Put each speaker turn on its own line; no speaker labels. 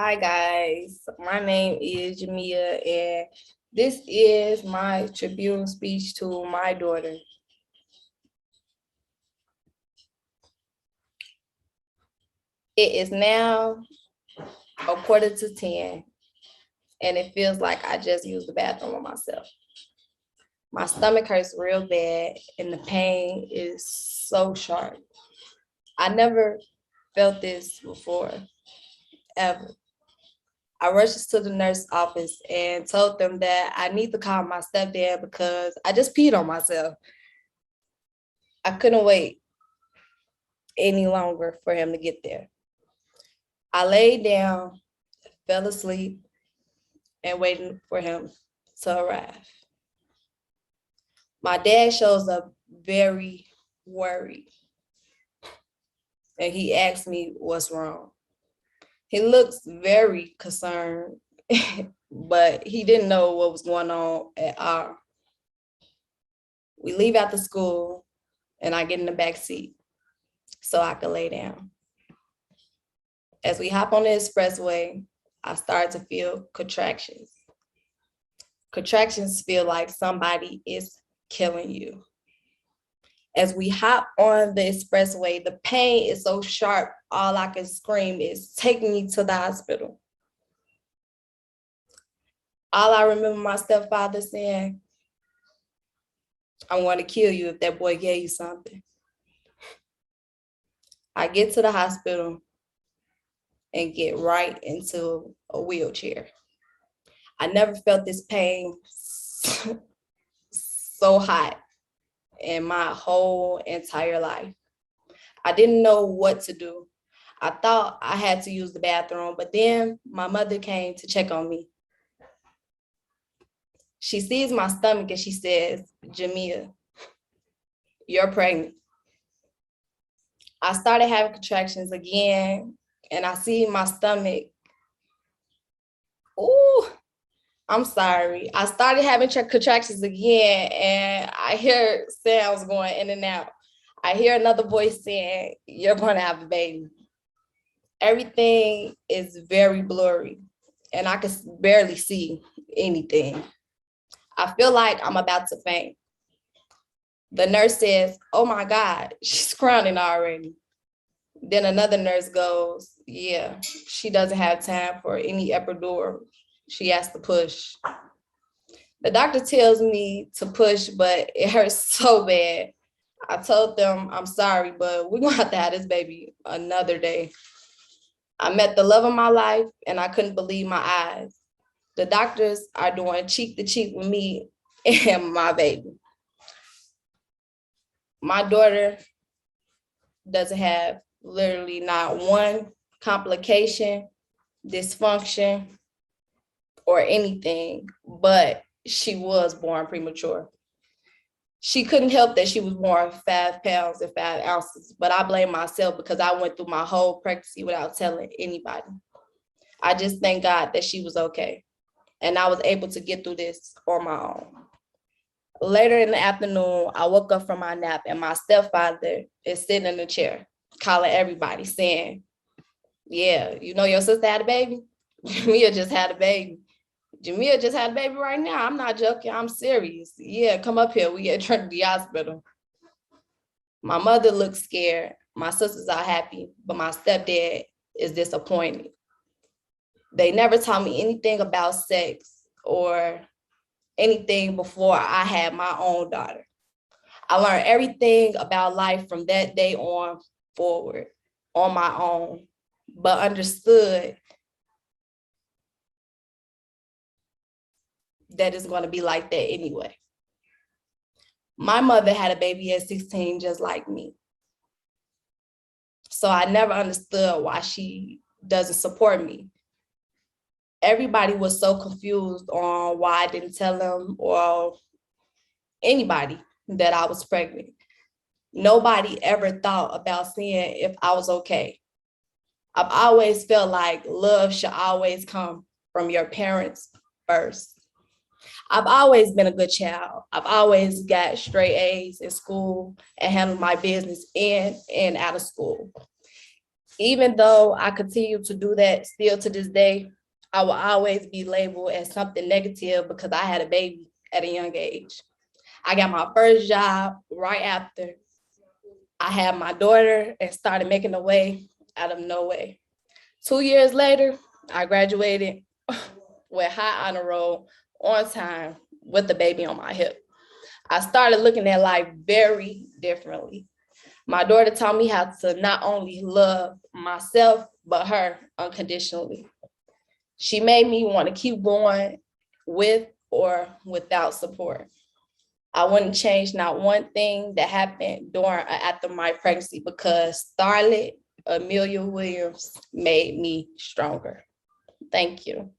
Hi guys, my name is Jamia and this is my Tribune speech to my daughter. It is now 9:45 and it feels like I just used the bathroom on myself. My stomach hurts real bad and the pain is so sharp. I never felt this before, ever. I rushed to the nurse office and told them that I need to call my stepdad because I just peed on myself. I couldn't wait any longer for him to get there. I laid down, fell asleep, and waiting for him to arrive. My dad shows up very worried, and he asked me what's wrong. He looks very concerned, but he didn't know what was going on at all. We leave after school, and I get in the back seat so I could lay down. As we hop on the expressway, I start to feel contractions. Contractions feel like somebody is killing you. As we hop on the expressway, the pain is so sharp, all I can scream is, "Take me to the hospital." All I remember my stepfather saying, "I'm going to kill you if that boy gave you something." I get to the hospital and get right into a wheelchair. I never felt this pain so hot in my whole entire life. I didn't know what to do. I thought I had to use the bathroom, but then my mother came to check on me. She sees my stomach and she says, "Jamia, you're pregnant." I started having contractions again and I see my stomach. Ooh, I'm sorry. I started having contractions again and I hear sounds going in and out. I hear another voice saying, "You're going to have a baby." Everything is very blurry and I can barely see anything. I feel like I'm about to faint. The nurse says, "Oh my God, she's crowning already." Then another nurse goes, "Yeah, she doesn't have time for any epidural. She has to push." The doctor tells me to push, but it hurts so bad. I told them, "I'm sorry, but we're gonna have to have this baby another day." I met the love of my life and I couldn't believe my eyes. The doctors are doing cheek to cheek with me and my baby. My daughter doesn't have literally not one complication, dysfunction, or anything, but she was born premature. She couldn't help that she was born 5 pounds and 5 ounces, but I blame myself because I went through my whole pregnancy without telling anybody. I just thank God that she was okay. And I was able to get through this on my own. Later in the afternoon, I woke up from my nap and my stepfather is sitting in the chair, calling everybody, saying, "Yeah, you know your sister had a baby? Jamia just had a baby. Jamia just had a baby right now. I'm not joking. I'm serious. Yeah, come up here. We at Trinity Hospital." My mother looks scared. My sisters are happy, but my stepdad is disappointed. They never taught me anything about sex or anything before I had my own daughter. I learned everything about life from that day on forward on my own, but understood that it's going to be like that anyway. My mother had a baby at 16 just like me. So I never understood why she doesn't support me. Everybody was so confused on why I didn't tell them or anybody that I was pregnant. Nobody ever thought about seeing if I was okay. I've always felt like love should always come from your parents first. I've always been a good child. I've always got straight A's in school and handled my business in and out of school. Even though I continue to do that still to this day, I will always be labeled as something negative because I had a baby at a young age. I got my first job right after I had my daughter and started making a way out of no way. 2 years later, I graduated with high honor roll on time with the baby on my hip. I started looking at life very differently. My daughter taught me how to not only love myself, but her unconditionally. She made me want to keep going with or without support. I wouldn't change not one thing that happened during or after my pregnancy because Starlet Amelia Williams made me stronger. Thank you.